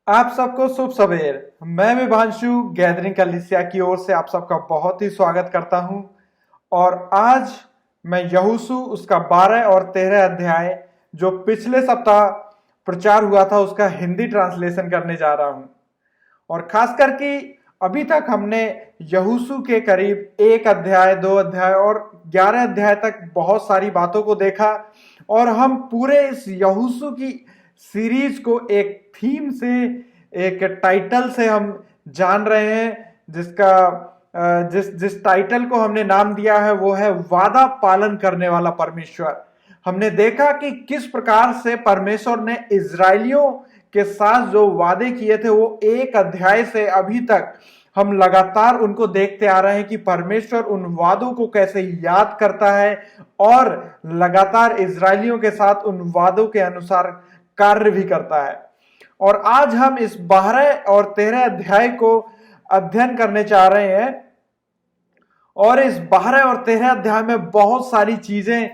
आप सबको शुभ सवेर। मैं विभांशु गैदरिंग कलीसिया की ओर से आप सबका बहुत ही स्वागत करता हूं। और आज मैं यहोशू उसका 12 और 13 अध्याय जो पिछले सप्ताह प्रचार हुआ था उसका हिंदी ट्रांसलेशन करने जा रहा हूं। और खास करके अभी तक हमने यहोशू के करीब 1 अध्याय 2 अध्याय और 11 अध्याय तक बहुत सारी बातों को देखा। और हम पूरे इस यहोशू की सीरीज को एक थीम से, एक टाइटल से हम जान रहे हैं, जिसका जिस टाइटल को हमने नाम दिया है वो है वादा पालन करने वाला परमेश्वर। हमने देखा कि किस प्रकार से परमेश्वर ने इजरायलियों के साथ जो वादे किए थे वो 1 अध्याय से अभी तक हम लगातार उनको देखते आ रहे हैं कि परमेश्वर उन वादों को कैसे याद करता है और लगातार इजरायलियों के साथ उन वादों के अनुसार कार्य भी करता है। और आज हम इस 12 और 13 अध्याय को अध्ययन करने चाह रहे हैं। और इस 12 और 13 अध्याय में बहुत सारी चीजें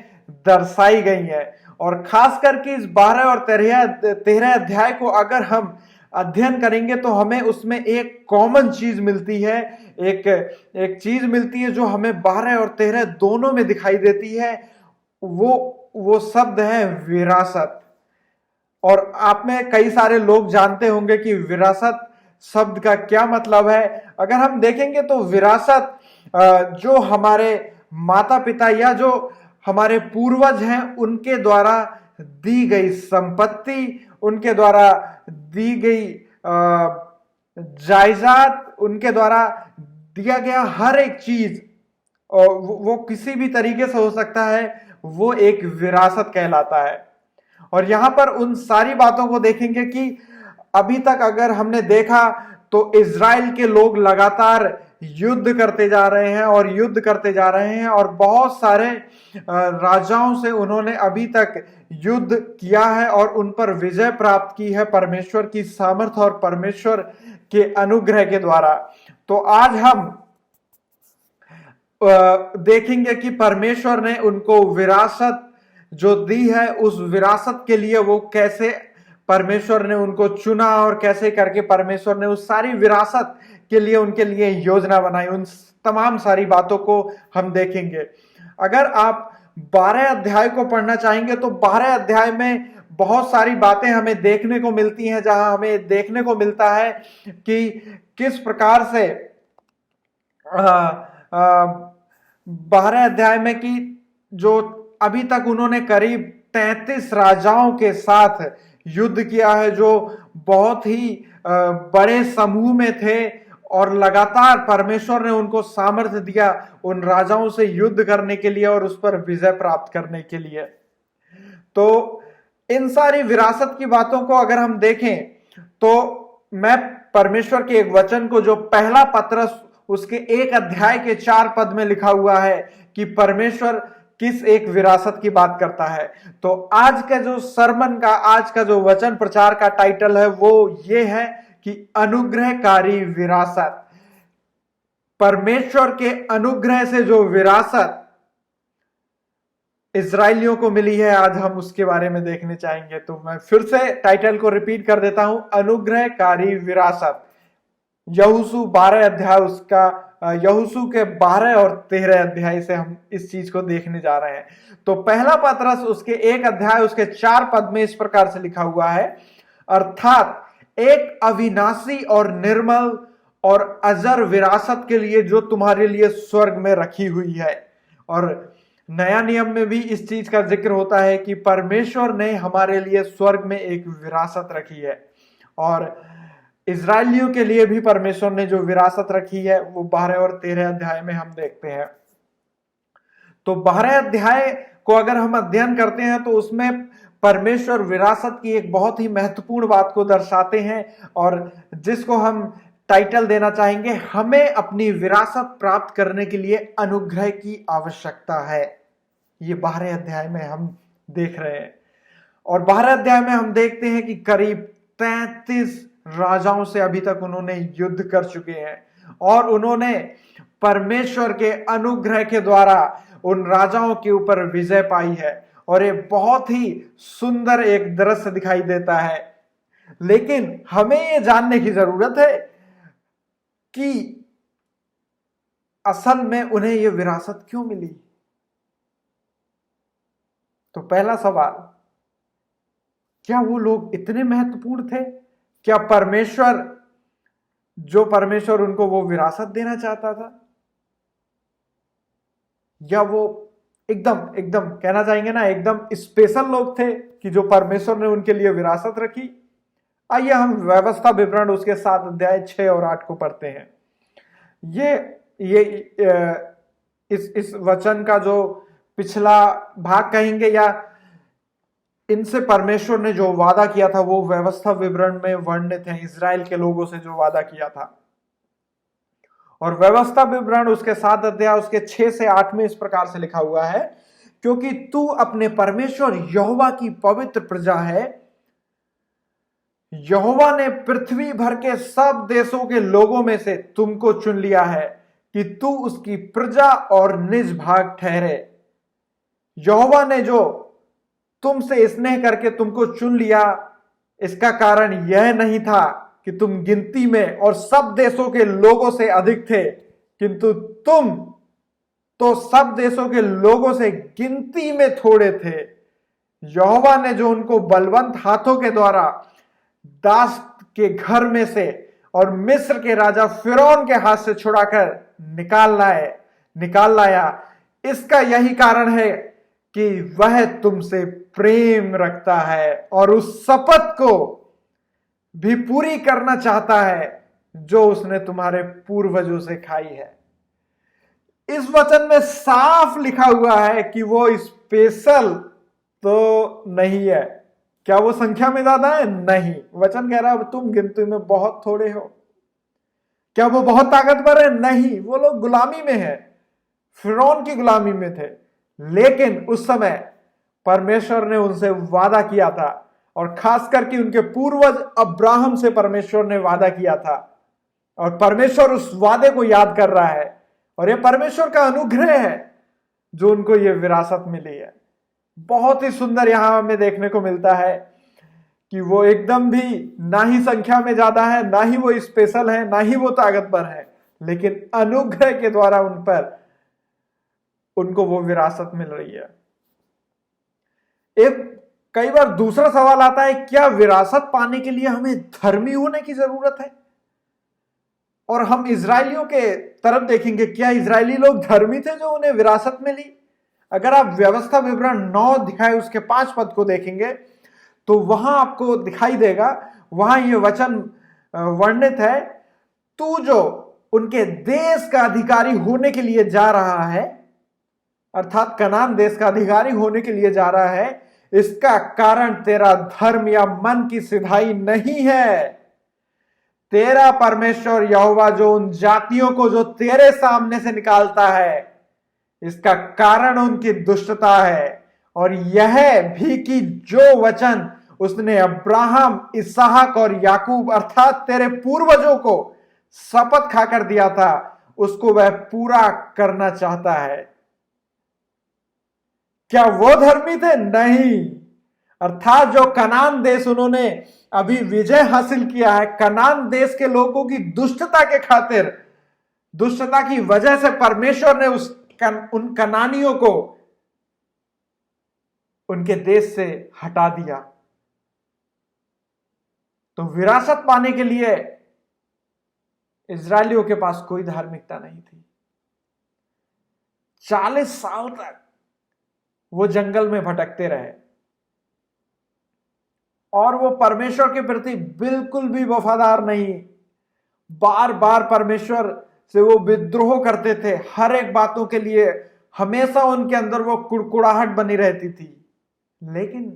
दर्शाई गई हैं। और खास करके इस 12 और 13 अध्याय को अगर हम अध्ययन करेंगे तो हमें उसमें एक कॉमन चीज मिलती है, एक चीज मिलती है जो हमें 12 और 13 दोनों में दिखाई देती है। वो शब्द है विरासत। और आप में कई सारे लोग जानते होंगे कि विरासत शब्द का क्या मतलब है। अगर हम देखेंगे तो विरासत जो हमारे माता पिता या जो हमारे पूर्वज हैं उनके द्वारा दी गई संपत्ति, उनके द्वारा दी गई जायदाद, उनके द्वारा दिया गया हर एक चीज, वो किसी भी तरीके से हो सकता है, वो एक विरासत कहलाता है। और यहां पर उन सारी बातों को देखेंगे कि अभी तक अगर हमने देखा तो इजराइल के लोग लगातार युद्ध करते जा रहे हैं और युद्ध करते जा रहे हैं और बहुत सारे राजाओं से उन्होंने अभी तक युद्ध किया है और उन पर विजय प्राप्त की है परमेश्वर की सामर्थ और परमेश्वर के अनुग्रह के द्वारा। तो आज हम देखेंगे कि परमेश्वर ने उनको विरासत जो दी है, उस विरासत के लिए वो कैसे परमेश्वर ने उनको चुना और कैसे करके परमेश्वर ने उस सारी विरासत के लिए उनके लिए योजना बनाई। उन तमाम सारी बातों को हम देखेंगे। अगर आप 12 अध्याय को पढ़ना चाहेंगे तो 12 अध्याय में बहुत सारी बातें हमें देखने को मिलती हैं, जहां हमें देखने को मिलता है कि किस प्रकार से 12 अध्याय में कि जो अभी तक उन्होंने करीब 33 राजाओं के साथ युद्ध किया है, जो बहुत ही बड़े समूह में थे और लगातार परमेश्वर ने उनको सामर्थ्य दिया उन राजाओं से युद्ध करने के लिए और उस पर विजय प्राप्त करने के लिए। तो इन सारी विरासत की बातों को अगर हम देखें तो मैं परमेश्वर के एक वचन को, जो पहला पत्रस उसके 1 अध्याय के 4 पद में लिखा हुआ है कि परमेश्वर किस एक विरासत की बात करता है। तो आज का जो सरमन का, आज का जो वचन प्रचार का टाइटल है वो ये है कि अनुग्रहकारी विरासत। परमेश्वर के अनुग्रह से जो विरासत इजरायलियों को मिली है, आज हम उसके बारे में देखने चाहेंगे। तो मैं फिर से टाइटल को रिपीट कर देता हूं, अनुग्रहकारी विरासत। यहोशू 12 अध्याय, उसका यहोशू के 12 और 13 अध्याय से हम इस चीज को देखने जा रहे हैं। तो पहला पत्रस उसके 1 अध्याय उसके 4 पद में इस प्रकार से लिखा हुआ है, अर्थात एक अविनाशी और निर्मल और अजर विरासत के लिए जो तुम्हारे लिए स्वर्ग में रखी हुई है। और नया नियम में भी इस चीज का जिक्र होता है कि परमेश्वर ने हमारे लिए स्वर्ग में एक विरासत रखी है। और इजरायलियों के लिए भी परमेश्वर ने जो विरासत रखी है वो 12 और 13 अध्याय में हम देखते हैं। तो 12 अध्याय को अगर हम अध्ययन करते हैं तो उसमें परमेश्वर विरासत की एक बहुत ही महत्वपूर्ण बात को दर्शाते हैं और जिसको हम टाइटल देना चाहेंगे, हमें अपनी विरासत प्राप्त करने के लिए अनुग्रह की आवश्यकता है। ये 12 अध्याय में हम देख रहे हैं। और 12 अध्याय में हम देखते हैं कि करीब 33 राजाओं से अभी तक उन्होंने युद्ध कर चुके हैं और उन्होंने परमेश्वर के अनुग्रह के द्वारा उन राजाओं के ऊपर विजय पाई है। और ये बहुत ही सुंदर एक दृश्य दिखाई देता है लेकिन हमें यह जानने की जरूरत है कि असल में उन्हें यह विरासत क्यों मिली। तो पहला सवाल, क्या वो लोग इतने महत्वपूर्ण थे? क्या परमेश्वर उनको वो विरासत देना चाहता था? या वो एकदम एकदम कहना चाहेंगे ना, एकदम स्पेशल लोग थे कि जो परमेश्वर ने उनके लिए विरासत रखी? आइए हम व्यवस्था विवरण उसके 7 अध्याय 6 और 8 को पढ़ते हैं। ये इस वचन का जो पिछला भाग कहेंगे, या इनसे परमेश्वर ने जो वादा किया था वो व्यवस्था विवरण में वर्णित है, इजराइल के लोगों से जो वादा किया था। और व्यवस्था विवरण उसके 7 अध्याय उसके 6 से 8 में इस प्रकार से लिखा हुआ है, क्योंकि तू अपने परमेश्वर यहोवा की पवित्र प्रजा है। यहोवा ने पृथ्वी भर के सब देशों के लोगों में से तुमको चुन लिया है कि तू उसकी प्रजा और निज भाग ठहरे। यहोवा ने जो तुमसे स्नेह करके तुमको चुन लिया, इसका कारण यह नहीं था कि तुम गिनती में और सब देशों के लोगों से अधिक थे, किंतु तुम तो सब देशों के लोगों से गिनती में थोड़े थे। यहोवा ने जो उनको बलवंत हाथों के द्वारा दास के घर में से और मिस्र के राजा फिरौन के हाथ से छुड़ाकर निकाल लाया, इसका यही कारण है कि वह तुमसे प्रेम रखता है और उस शपथ को भी पूरी करना चाहता है जो उसने तुम्हारे पूर्वजों से खाई है। इस वचन में साफ लिखा हुआ है कि वो स्पेशल तो नहीं है। क्या वो संख्या में ज्यादा है? नहीं। वचन कह रहा है तुम गिनती में बहुत थोड़े हो। क्या वो बहुत ताकतवर है? नहीं। वो लोग गुलामी में है, फिरौन की गुलामी में थे, लेकिन उस समय परमेश्वर ने उनसे वादा किया था, और खास करके उनके पूर्वज अब्राहम से परमेश्वर ने वादा किया था, और परमेश्वर उस वादे को याद कर रहा है, और यह परमेश्वर का अनुग्रह है जो उनको यह विरासत मिली है। बहुत ही सुंदर यहां हमें देखने को मिलता है कि वो एकदम भी ना ही संख्या में ज्यादा है, ना ही वो स्पेशल है, ना ही वो ताकतवर है, लेकिन अनुग्रह के द्वारा उनको वो विरासत मिल रही है। एक कई बार दूसरा सवाल आता है, क्या विरासत पाने के लिए हमें धर्मी होने की जरूरत है? और हम इजरायलियों के तरफ देखेंगे, क्या इजरायली लोग धर्मी थे जो उन्हें विरासत मिली? अगर आप व्यवस्था विवरण 9 अध्याय उसके 5 पद को देखेंगे तो वहां आपको दिखाई देगा, वहां यह वचन वर्णित है, तू जो उनके देश का अधिकारी होने के लिए जा रहा है, अर्थात कनान देश का अधिकारी होने के लिए जा रहा है, इसका कारण तेरा धर्म या मन की सिधाई नहीं है। तेरा परमेश्वर यहोवा जो उन जातियों को जो तेरे सामने से निकालता है, इसका कारण उनकी दुष्टता है, और यह भी कि जो वचन उसने अब्राहम, इसहाक और याकूब अर्थात तेरे पूर्वजों को शपथ खाकर दिया था, उसको वह पूरा करना चाहता है। क्या वो धर्मी थे? नहीं। अर्थात जो कनान देश उन्होंने अभी विजय हासिल किया है, कनान देश के लोगों की दुष्टता के खातिर, दुष्टता की वजह से परमेश्वर ने उन कनानियों को उनके देश से हटा दिया। तो विरासत पाने के लिए इजरायलियों के पास कोई धार्मिकता नहीं थी। 40 साल तक वो जंगल में भटकते रहे, और वो परमेश्वर के प्रति बिल्कुल भी वफादार नहीं। बार बार परमेश्वर से वो विद्रोह करते थे, हर एक बातों के लिए हमेशा उनके अंदर वो कुड़कुड़ाहट बनी रहती थी, लेकिन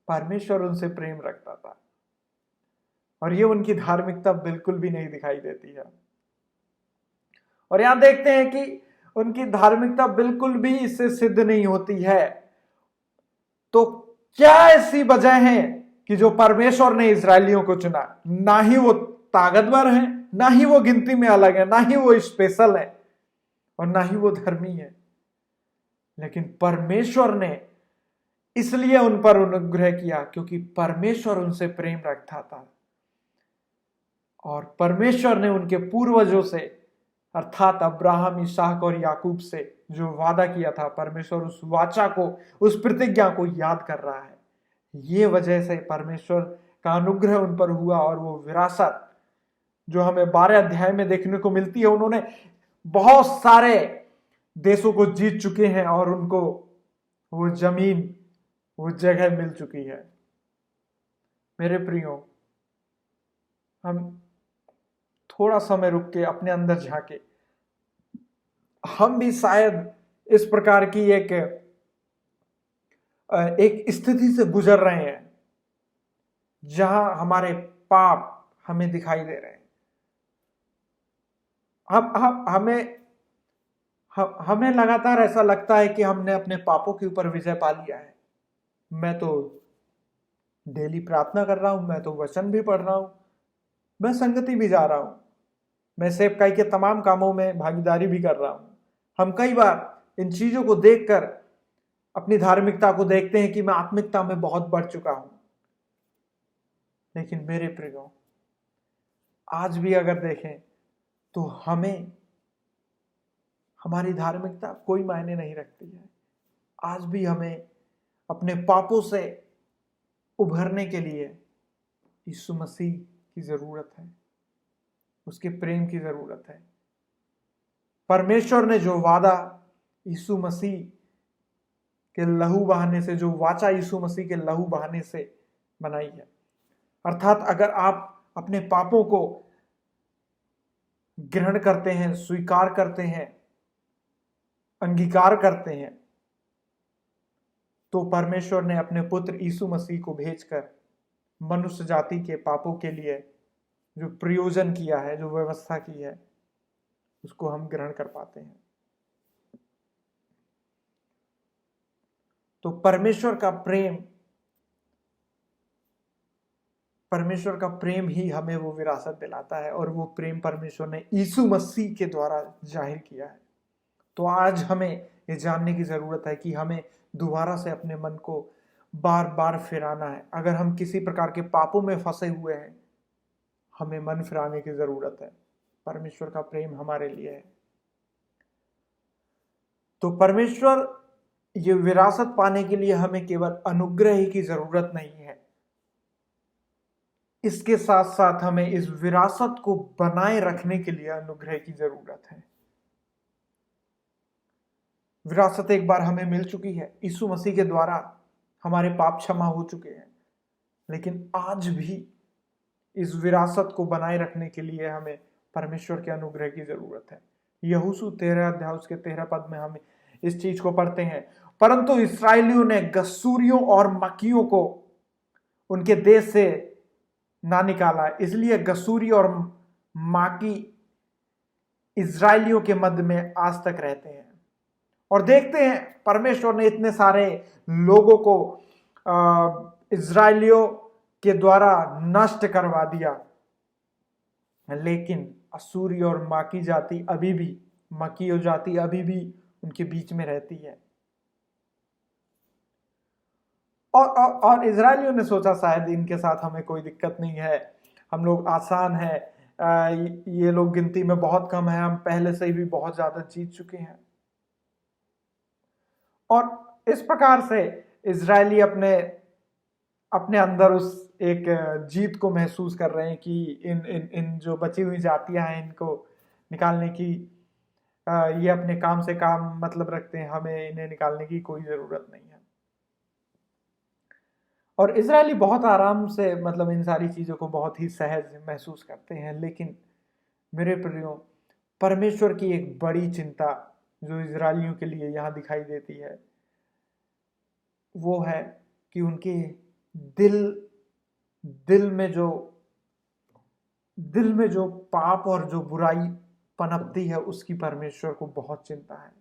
परमेश्वर उनसे प्रेम रखता था, और ये उनकी धार्मिकता बिल्कुल भी नहीं दिखाई देती है। और यहां देखते हैं कि उनकी धार्मिकता बिल्कुल भी इससे सिद्ध नहीं होती है। तो क्या ऐसी वजह है कि जो परमेश्वर ने इजरायलियों को चुना? ना ही वो ताकतवर है, ना ही वो गिनती में अलग है, ना ही वो स्पेशल है, और ना ही वो धर्मी है, लेकिन परमेश्वर ने इसलिए उन पर अनुग्रह किया क्योंकि परमेश्वर उनसे प्रेम रखता था और परमेश्वर ने उनके पूर्वजों से अर्थात अब्राहम, इसहाक और याकूब से जो वादा किया था, परमेश्वर उस वाचा को, उस प्रतिज्ञा को याद कर रहा है। ये वजह से परमेश्वर का अनुग्रह उन पर हुआ और वो विरासत जो हमें 12 अध्याय में देखने को मिलती है, उन्होंने बहुत सारे देशों को जीत चुके हैं और उनको वो जमीन, वो जगह मिल चुकी है। मेरे प्रियो, हम थोड़ा समय रुक के अपने अंदर झांके, हम भी शायद इस प्रकार की एक स्थिति से गुजर रहे हैं जहां हमारे पाप हमें दिखाई दे रहे हैं। हमें लगातार ऐसा लगता है कि हमने अपने पापों के ऊपर विजय पा लिया है। मैं तो डेली प्रार्थना कर रहा हूं, मैं तो वचन भी पढ़ रहा हूं, मैं संगति भी जा रहा हूं, मैं सेवकाई के तमाम कामों में भागीदारी भी कर रहा हूं। हम कई बार इन चीजों को देखकर अपनी धार्मिकता को देखते हैं कि मैं आत्मिकता में बहुत बढ़ चुका हूं। लेकिन मेरे प्रियो, आज भी अगर देखें तो हमें, हमारी धार्मिकता कोई मायने नहीं रखती है। आज भी हमें अपने पापों से उभरने के लिए यीशु मसीह की जरूरत है, उसके प्रेम की जरूरत है। परमेश्वर ने जो वादा यीशु मसीह के लहू बहाने से, जो वाचा यीशु मसीह के लहू बहाने से बनाई है, अर्थात अगर आप अपने पापों को ग्रहण करते हैं, स्वीकार करते हैं, अंगीकार करते हैं, तो परमेश्वर ने अपने पुत्र यीशु मसीह को भेजकर मनुष्य जाति के पापों के लिए जो प्रयोजन किया है, जो व्यवस्था की है, उसको हम ग्रहण कर पाते हैं। तो परमेश्वर का प्रेम ही हमें वो विरासत दिलाता है और वो प्रेम परमेश्वर ने यीशु मसीह के द्वारा जाहिर किया है। तो आज हमें ये जानने की जरूरत है कि हमें दोबारा से अपने मन को बार बार फिराना है। अगर हम किसी प्रकार के पापों में फंसे हुए हैं, हमें मन फिराने की जरूरत है। परमेश्वर का प्रेम हमारे लिए है। तो परमेश्वर, ये विरासत पाने के लिए हमें केवल अनुग्रह ही की जरूरत नहीं है, इसके साथ साथ हमें इस विरासत को बनाए रखने के लिए अनुग्रह की जरूरत है। विरासत एक बार हमें मिल चुकी है, यीशु मसीह के द्वारा हमारे पाप क्षमा हो चुके हैं, लेकिन आज भी इस विरासत को बनाए रखने के लिए हमें परमेश्वर के अनुग्रह की जरूरत है। यहोशू 13 अध्याय उसके 13 पद में हम इस चीज को पढ़ते हैं, परंतु इस्राएलियों ने गसूरियों और मकियों को उनके देश से ना निकाला, इसलिए गसूरी और माकी इस्राएलियों के मध्य में आज तक रहते हैं। और देखते हैं परमेश्वर ने इतने सारे लोगों को इस्राएलियों के द्वारा नष्ट करवा दिया, लेकिन असूरी और माकी जाति अभी भी, मकीयो जाति अभी भी उनके बीच में रहती है। और इजरायलियों ने सोचा शायद इनके साथ हमें कोई दिक्कत नहीं है, हम लोग आसान है, ये लोग गिनती में बहुत कम है, हम पहले से ही भी बहुत ज्यादा जीत चुके हैं। और इस प्रकार से इजरायली अपने अंदर उस एक जीत को महसूस कर रहे हैं कि इन जो बची हुई जातियां हैं, इनको निकालने की ये अपने काम से काम मतलब रखते हैं, हमें इन्हें निकालने की कोई जरूरत नहीं है। और इजरायली बहुत आराम से मतलब इन सारी चीजों को बहुत ही सहज महसूस करते हैं। लेकिन मेरे प्रियो, परमेश्वर की एक बड़ी चिंता जो इजरायलियों के लिए यहां दिखाई देती है, वो है कि उनके दिल में जो पाप और जो बुराई पनपती है, उसकी परमेश्वर को बहुत चिंता है।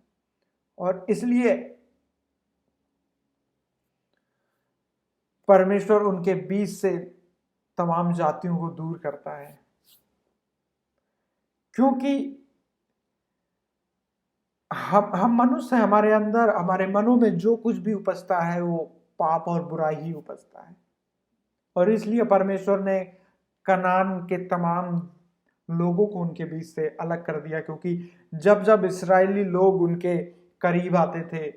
और इसलिए परमेश्वर उनके बीच से तमाम जातियों को दूर करता है, क्योंकि हम मनुष्य, हमारे अंदर, हमारे मनों में जो कुछ भी उपजता है वो पाप और बुराई ही उपजता है। और इसलिए परमेश्वर ने कनान के तमाम लोगों को उनके बीच से अलग कर दिया, क्योंकि जब जब इस्राएली लोग उनके करीब आते थे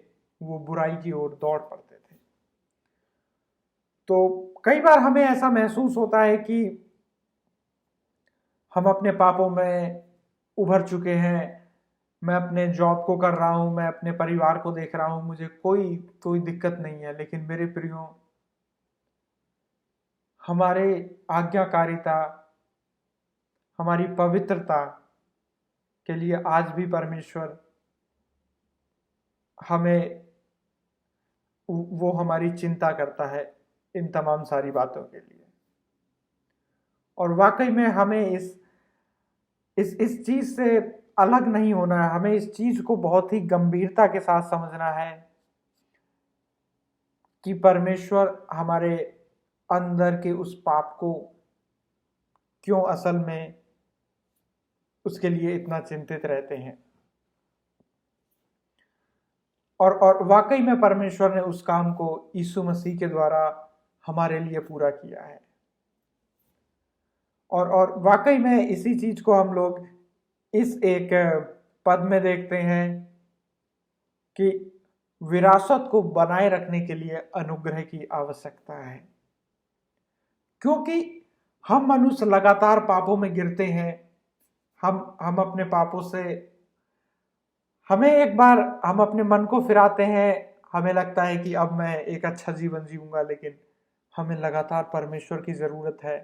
वो बुराई की ओर दौड़ पड़ते थे। तो कई बार हमें ऐसा महसूस होता है कि हम अपने पापों में उभर चुके हैं, मैं अपने जॉब को कर रहा हूं, मैं अपने परिवार को देख रहा हूं, मुझे कोई कोई दिक्कत नहीं है। लेकिन मेरे प्रियो, हमारे आज्ञाकारिता, हमारी पवित्रता के लिए आज भी परमेश्वर हमें, वो हमारी चिंता करता है इन तमाम सारी बातों के लिए। और वाकई में हमें इस चीज से अलग नहीं होना है। हमें इस चीज को बहुत ही गंभीरता के साथ समझना है कि परमेश्वर हमारे अंदर के उस पाप को क्यों असल में उसके लिए इतना चिंतित रहते हैं। और वाकई में परमेश्वर ने उस काम को यीशु मसीह के द्वारा हमारे लिए पूरा किया है। और वाकई में इसी चीज को हम लोग इस एक पद में देखते हैं कि विरासत को बनाए रखने के लिए अनुग्रह की आवश्यकता है, क्योंकि हम मनुष्य लगातार पापों में गिरते हैं। हम अपने पापों से, हमें एक बार हम अपने मन को फिराते हैं, हमें लगता है कि अब मैं एक अच्छा जीवन जीऊंगा, लेकिन हमें लगातार परमेश्वर की जरूरत है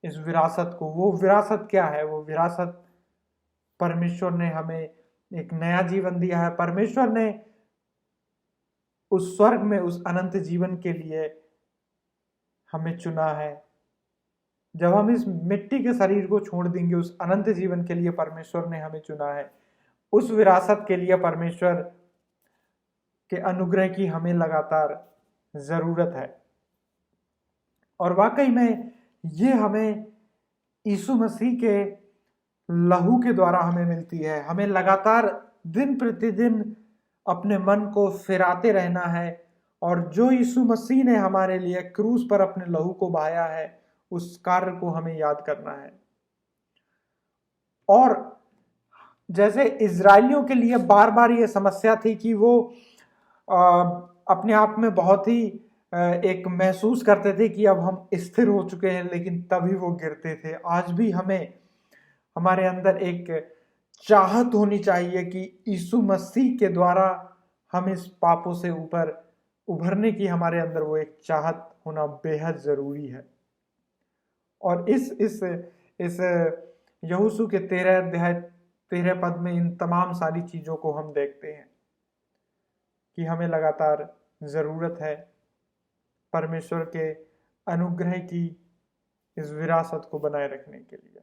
इस विरासत को। वो विरासत क्या है? वो विरासत, परमेश्वर ने हमें एक नया जीवन दिया है। परमेश्वर ने उस स्वर्ग में उस अनंत जीवन के लिए हमें चुना है। जब हम इस मिट्टी के शरीर को छोड़ देंगे, उस अनंत जीवन के लिए परमेश्वर ने हमें चुना है। उस विरासत के लिए परमेश्वर के अनुग्रह की हमें लगातार जरूरत है। और वाकई में ये हमें यीशु मसीह के लहू के द्वारा हमें मिलती है। हमें लगातार दिन प्रतिदिन अपने मन को फिराते रहना है, और जो यीशु मसीह ने हमारे लिए क्रूस पर अपने लहू को बहाया है, उस कार्य को हमें याद करना है। और जैसे इजरायलियों के लिए बार बार ये समस्या थी कि वो अपने आप में बहुत ही एक महसूस करते थे कि अब हम स्थिर हो चुके हैं, लेकिन तभी वो गिरते थे। आज भी हमें हमारे अंदर एक चाहत होनी चाहिए कि यीशु मसीह के द्वारा हम इस पापों से ऊपर उभरने की, हमारे अंदर वो एक चाहत होना बेहद जरूरी है। और इस यहोशू के 13 अध्याय 13 पद में इन तमाम सारी चीजों को हम देखते हैं कि हमें लगातार जरूरत है परमेश्वर के अनुग्रह की इस विरासत को बनाए रखने के लिए।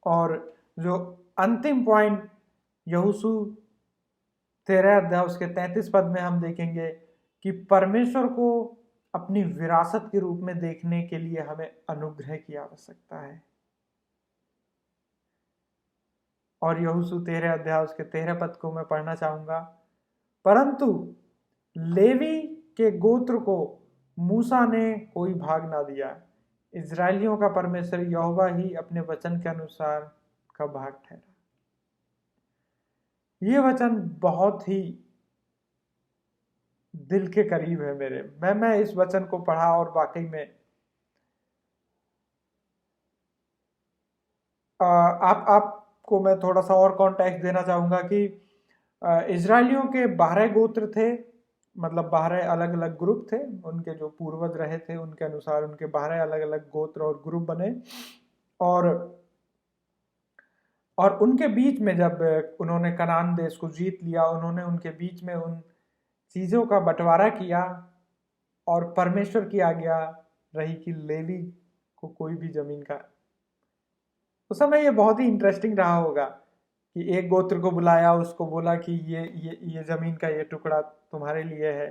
और जो अंतिम पॉइंट यहोशू 13 अध्याय उसके 33 पद में हम देखेंगे कि परमेश्वर को अपनी विरासत के रूप में देखने के लिए हमें अनुग्रह की आवश्यकता है। और यहोशू 13 अध्याय उसके 13 पद को मैं पढ़ना चाहूंगा। परंतु लेवी के गोत्र को मूसा ने कोई भाग ना दिया, इजरायलियों का परमेश्वर यहोवा ही अपने वचन के अनुसार का भाग ठहरा। ये वचन बहुत ही दिल के करीब है मेरे। मैं इस वचन को पढ़ा और वाकई में आपको मैं थोड़ा सा और कॉन्टेक्स्ट देना चाहूंगा कि इजरायलियों के 12 गोत्र थे, मतलब 12 अलग अलग ग्रुप थे। उनके जो पूर्वज रहे थे उनके अनुसार उनके 12 अलग अलग गोत्र और ग्रुप बने। और उनके बीच में जब उन्होंने कनान देश को जीत लिया, उन्होंने उनके बीच में उन चीजों का बंटवारा किया, और परमेश्वर की आज्ञा रही कि लेवी को कोई भी जमीन का, उस समय ये बहुत ही इंटरेस्टिंग रहा होगा कि एक गोत्र को बुलाया, उसको बोला कि ये जमीन का ये टुकड़ा तुम्हारे लिए है।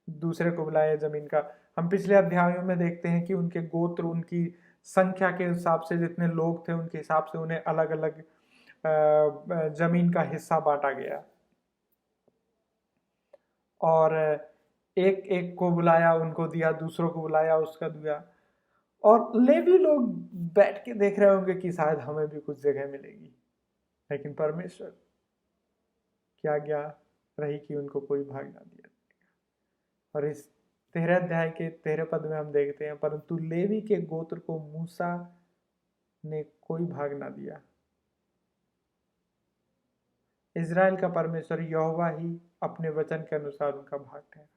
दूसरे को बुलाया जमीन का। हम पिछले अध्यायों में देखते हैं कि उनके गोत्र, उनकी संख्या के हिसाब से, जितने लोग थे उनके हिसाब से उन्हें अलग अलग जमीन का हिस्सा बांटा गया। और एक एक को बुलाया, उनको दिया, दूसरों को बुलाया, उसका दिया। और लेवी लोग बैठ के देख रहे होंगे कि शायद हमें भी कुछ जगह मिलेगी, लेकिन परमेश्वर की आज्ञा रही कि उनको कोई भाग ना दिया। और इस 13 अध्याय के 13 पद में हम देखते हैं, परंतु लेवी के गोत्र को मूसा ने कोई भाग ना दिया। इज़राइल का परमेश्वर यहोवा ही अपने वचन के अनुसार उनका भाग ठहरा।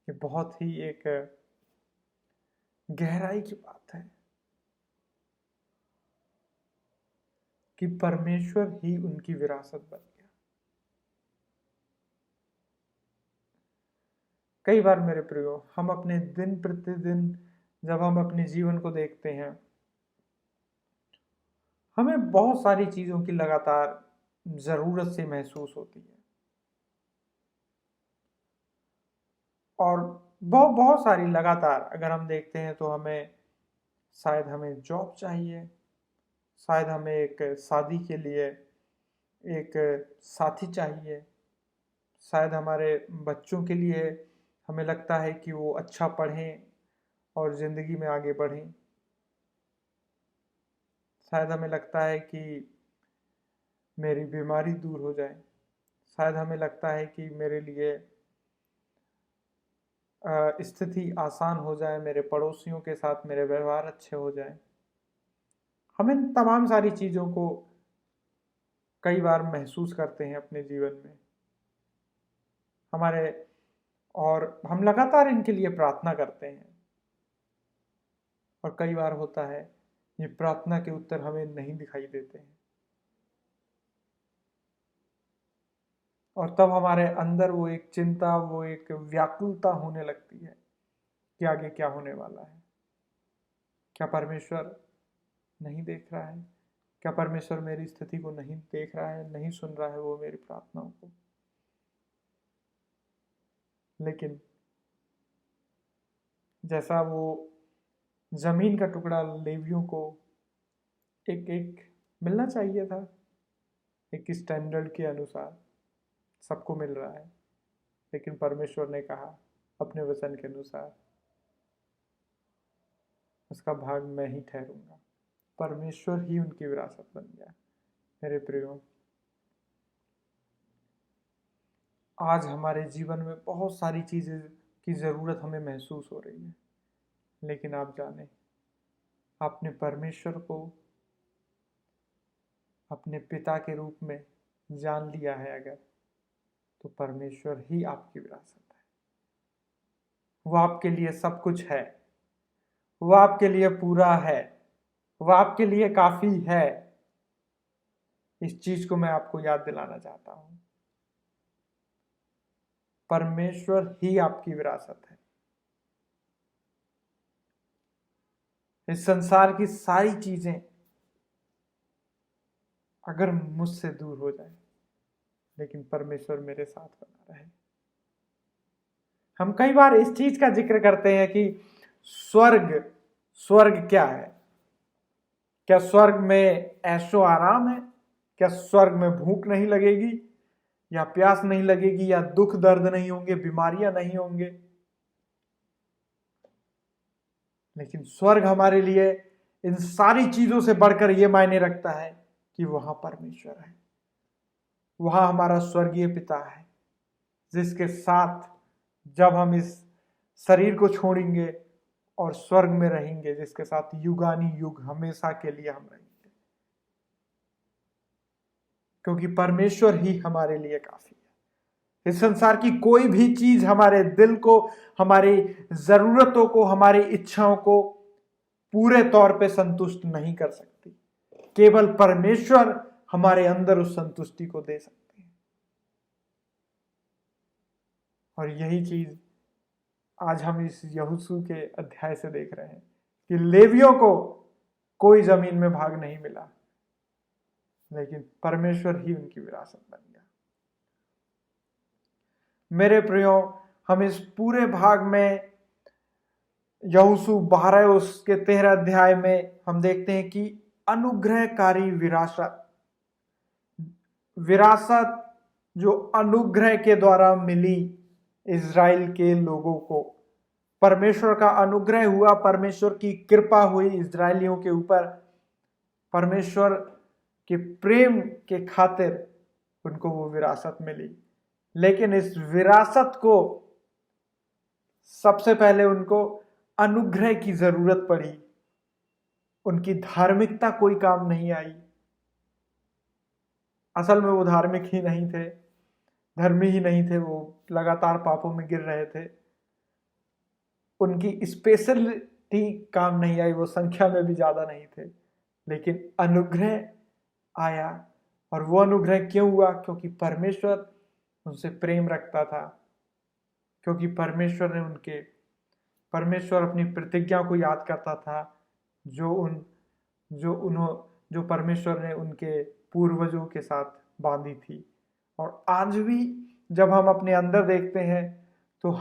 ये बहुत ही एक गहराई की बात है कि परमेश्वर ही उनकी विरासत बन गया। कई बार मेरे प्रियो, हम अपने दिन प्रतिदिन जब हम अपने जीवन को देखते हैं, हमें बहुत सारी चीजों की लगातार जरूरत से महसूस होती है। और बहुत बहुत सारी लगातार अगर हम देखते हैं तो हमें शायद हमें जॉब चाहिए, शायद हमें एक शादी के लिए एक साथी चाहिए, शायद हमारे बच्चों के लिए हमें लगता है कि वो अच्छा पढ़ें और ज़िंदगी में आगे बढ़ें। शायद हमें लगता है कि मेरी बीमारी दूर हो जाए, शायद हमें लगता है कि मेरे लिए स्थिति आसान हो जाए, मेरे पड़ोसियों के साथ मेरे व्यवहार अच्छे हो जाए। हम इन तमाम सारी चीज़ों को कई बार महसूस करते हैं अपने जीवन में हमारे, और हम लगातार इनके लिए प्रार्थना करते हैं। और कई बार होता है ये प्रार्थना के उत्तर हमें नहीं दिखाई देते हैं, और तब हमारे अंदर वो एक चिंता, वो एक व्याकुलता होने लगती है कि आगे क्या होने वाला है। क्या परमेश्वर नहीं देख रहा है? क्या परमेश्वर मेरी स्थिति को नहीं देख रहा है, नहीं सुन रहा है वो मेरी प्रार्थनाओं को? लेकिन जैसा वो जमीन का टुकड़ा लेवियों को एक एक मिलना चाहिए था, एक स्टैंडर्ड के अनुसार सबको मिल रहा है, लेकिन परमेश्वर ने कहा अपने वचन के अनुसार उसका भाग मैं ही ठहरूंगा। परमेश्वर ही उनकी विरासत बन गया। मेरे प्रियो, आज हमारे जीवन में बहुत सारी चीज़ें की ज़रूरत हमें महसूस हो रही है, लेकिन आप जाने, आपने परमेश्वर को अपने पिता के रूप में जान लिया है अगर, तो परमेश्वर ही आपकी विरासत है। वो आपके लिए सब कुछ है, वो आपके लिए पूरा है, वो आपके लिए काफ़ी है। इस चीज़ को मैं आपको याद दिलाना चाहता हूँ, परमेश्वर ही आपकी विरासत है। इस संसार की सारी चीजें अगर मुझसे दूर हो जाए, लेकिन परमेश्वर मेरे साथ बना रहे। हम कई बार इस चीज का जिक्र करते हैं कि स्वर्ग, स्वर्ग क्या है? क्या स्वर्ग में ऐशो आराम है? क्या स्वर्ग में भूख नहीं लगेगी, या प्यास नहीं लगेगी, या दुख दर्द नहीं होंगे, बीमारियां नहीं होंगे? लेकिन स्वर्ग हमारे लिए इन सारी चीजों से बढ़कर यह मायने रखता है कि वहां परमेश्वर है, वहां हमारा स्वर्गीय पिता है, जिसके साथ जब हम इस शरीर को छोड़ेंगे और स्वर्ग में रहेंगे, जिसके साथ युगानी युग हमेशा के लिए हम रहेंगे, क्योंकि परमेश्वर ही हमारे लिए काफी है। इस संसार की कोई भी चीज हमारे दिल को, हमारी जरूरतों को, हमारी इच्छाओं को पूरे तौर पे संतुष्ट नहीं कर सकती। केवल परमेश्वर हमारे अंदर उस संतुष्टि को दे सकते हैं। और यही चीज आज हम इस यहोशू के अध्याय से देख रहे हैं कि लेवियों को कोई जमीन में भाग नहीं मिला, लेकिन परमेश्वर ही उनकी विरासत बन गया। मेरे प्रियो, हम इस पूरे भाग में यहोशू 12 उसके 13 अध्याय में हम देखते हैं कि अनुग्रहकारी विरासत, विरासत जो अनुग्रह के द्वारा मिली इज़राइल के लोगों को। परमेश्वर का अनुग्रह हुआ, परमेश्वर की कृपा हुई इज़राइलियों के ऊपर। परमेश्वर के प्रेम के खातिर उनको वो विरासत मिली। लेकिन इस विरासत को सबसे पहले उनको अनुग्रह की जरूरत पड़ी। उनकी धार्मिकता कोई काम नहीं आई। असल में वो धार्मिक ही नहीं थे, धर्मी ही नहीं थे, वो लगातार पापों में गिर रहे थे। उनकी स्पेशलिटी काम नहीं आई, वो संख्या में भी ज्यादा नहीं थे। लेकिन अनुग्रह आया। और वो अनुग्रह क्यों हुआ? क्योंकि परमेश्वर उनसे प्रेम रखता था, क्योंकि परमेश्वर अपनी प्रतिज्ञा को याद करता था जो परमेश्वर ने उनके पूर्वजों के साथ बांधी थी। और आज भी जब हम अपने अंदर देखते हैं तो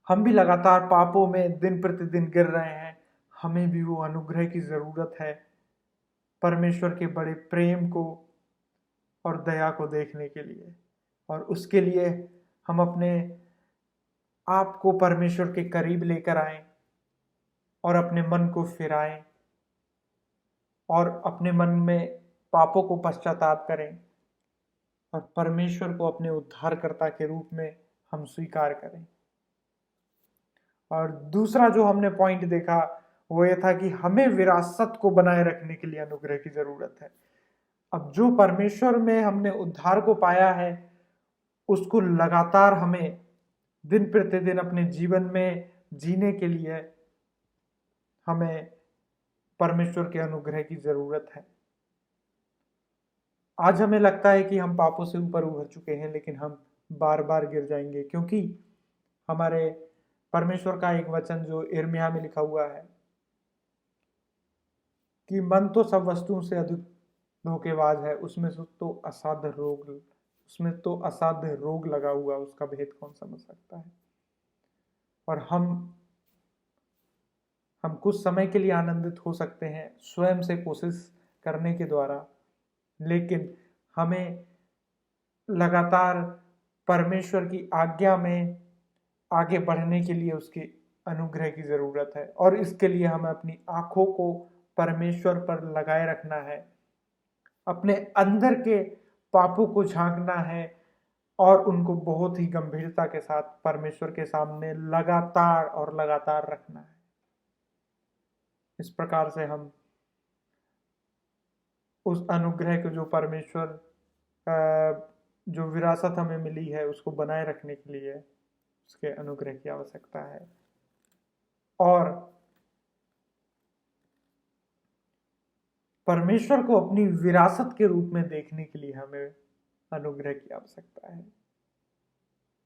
हम भी लगातार पापों में दिन प्रतिदिन गिर रहे हैं। हमें भी वो अनुग्रह की जरूरत है, परमेश्वर के बड़े प्रेम को और दया को देखने के लिए। और उसके लिए हम अपने आप को परमेश्वर के करीब लेकर आएं और अपने मन को फिराएं और अपने मन में पापों को पश्चाताप करें और परमेश्वर को अपने उद्धारकर्ता के रूप में हम स्वीकार करें। और दूसरा जो हमने पॉइंट देखा वो ये था कि हमें विरासत को बनाए रखने के लिए अनुग्रह की जरूरत है। अब जो परमेश्वर में हमने उद्धार को पाया है, उसको लगातार हमें दिन प्रतिदिन अपने जीवन में जीने के लिए हमें परमेश्वर के अनुग्रह की जरूरत है। आज हमें लगता है कि हम पापों से ऊपर उभर चुके हैं, लेकिन हम बार बार गिर जाएंगे, क्योंकि हमारे परमेश्वर का एक वचन जो यिर्मयाह में लिखा हुआ है कि मन तो सब वस्तुओं से अधिक धोखेबाज है, उसमें तो असाध्य रोग लगा हुआ, उसका भेद कौन समझ सकता है। और हम कुछ समय के लिए आनंदित हो सकते हैं स्वयं से कोशिश करने के द्वारा, लेकिन हमें लगातार परमेश्वर की आज्ञा में आगे बढ़ने के लिए उसके अनुग्रह की जरूरत है। और इसके लिए हमें अपनी आंखों को परमेश्वर पर लगाए रखना है, अपने अंदर के पापों को झांकना है और उनको बहुत ही गंभीरता के साथ परमेश्वर के सामने लगातार रखना है। इस प्रकार से हम उस अनुग्रह को जो परमेश्वर जो विरासत हमें मिली है उसको बनाए रखने के लिए उसके अनुग्रह की आवश्यकता है। और परमेश्वर को अपनी विरासत के रूप में देखने के लिए हमें अनुग्रह की आवश्यकता है।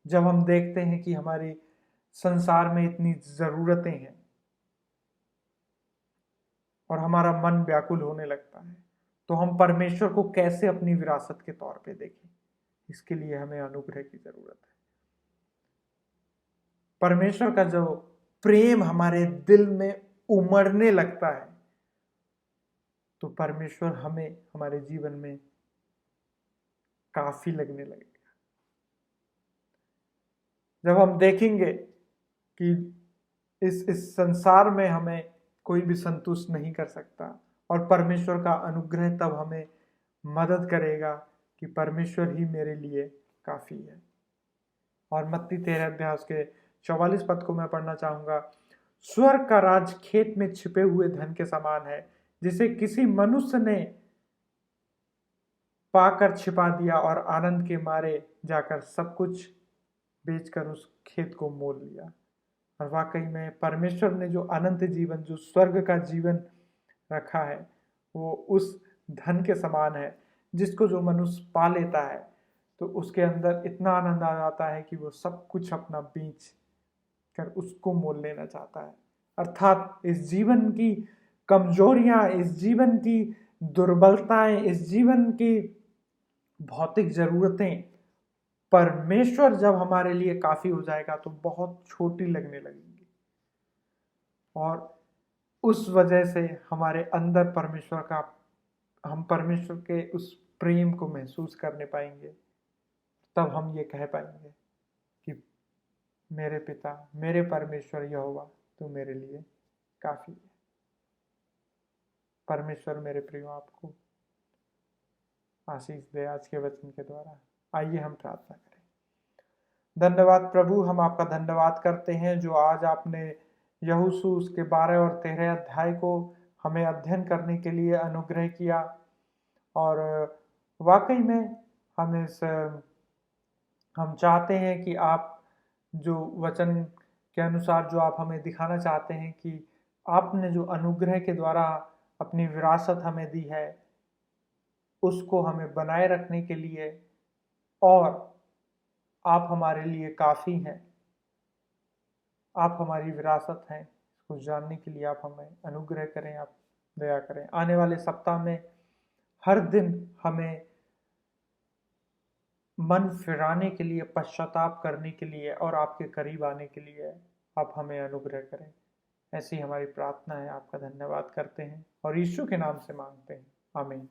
जब हम देखते हैं कि हमारी संसार में इतनी जरूरतें हैं और हमारा मन व्याकुल होने लगता है, तो हम परमेश्वर को कैसे अपनी विरासत के तौर पे देखें? इसके लिए हमें अनुग्रह की जरूरत है। परमेश्वर का जो प्रेम हमारे दिल में उमड़ने लगता है, तो परमेश्वर हमें हमारे जीवन में काफी लगने लगेगा। जब हम देखेंगे कि इस संसार में हमें कोई भी संतुष्ट नहीं कर सकता, और परमेश्वर का अनुग्रह तब हमें मदद करेगा कि परमेश्वर ही मेरे लिए काफी है। और मत्ती 13 अध्याय उसके 44 पद को मैं पढ़ना चाहूंगा। स्वर्ग का राज खेत में छिपे हुए धन के समान है, जिसे किसी मनुष्य ने पाकर छिपा दिया और आनंद के मारे जाकर सब कुछ बेचकर उस खेत को मोल लिया। और वाकई में परमेश्वर ने जो अनंत जीवन, जो स्वर्ग का जीवन रखा है, वो उस धन के समान है जिसको जो मनुष्य पा लेता है तो उसके अंदर इतना आनंद आ जाता है कि वो सब कुछ अपना बेच कर उसको मोल लेना चाहता है। अर्थात इस जीवन की कमजोरियां, इस जीवन की दुर्बलताएं, इस जीवन की भौतिक जरूरतें परमेश्वर जब हमारे लिए काफी हो जाएगा तो बहुत छोटी लगने लगेंगी। और उस वजह से हमारे अंदर हम परमेश्वर के उस प्रेम को महसूस करने पाएंगे, तब हम ये कह पाएंगे कि मेरे पिता, मेरे परमेश्वर यहोवा, तू मेरे लिए काफी है। परमेश्वर मेरे प्रियो आपको आशीष दे आज के वचन के द्वारा। आइए हम प्रार्थना करें। धन्यवाद प्रभु, हम आपका धन्यवाद करते हैं जो आज आपने यहोशू उसके 12 और 13 अध्याय को हमें अध्ययन करने के लिए अनुग्रह किया। और वाकई में हम चाहते हैं कि आप जो वचन के अनुसार जो आप हमें दिखाना चाहते हैं कि आपने जो अनुग्रह के द्वारा अपनी विरासत हमें दी है, उसको हमें बनाए रखने के लिए, और आप हमारे लिए काफ़ी हैं, आप हमारी विरासत हैं, इसको जानने के लिए आप हमें अनुग्रह करें, आप दया करें। आने वाले सप्ताह में हर दिन हमें मन फिराने के लिए, पश्चाताप करने के लिए और आपके करीब आने के लिए आप हमें अनुग्रह करें। ऐसी हमारी प्रार्थना है। आपका धन्यवाद करते हैं और यीशु के नाम से मांगते हैं, आमीन।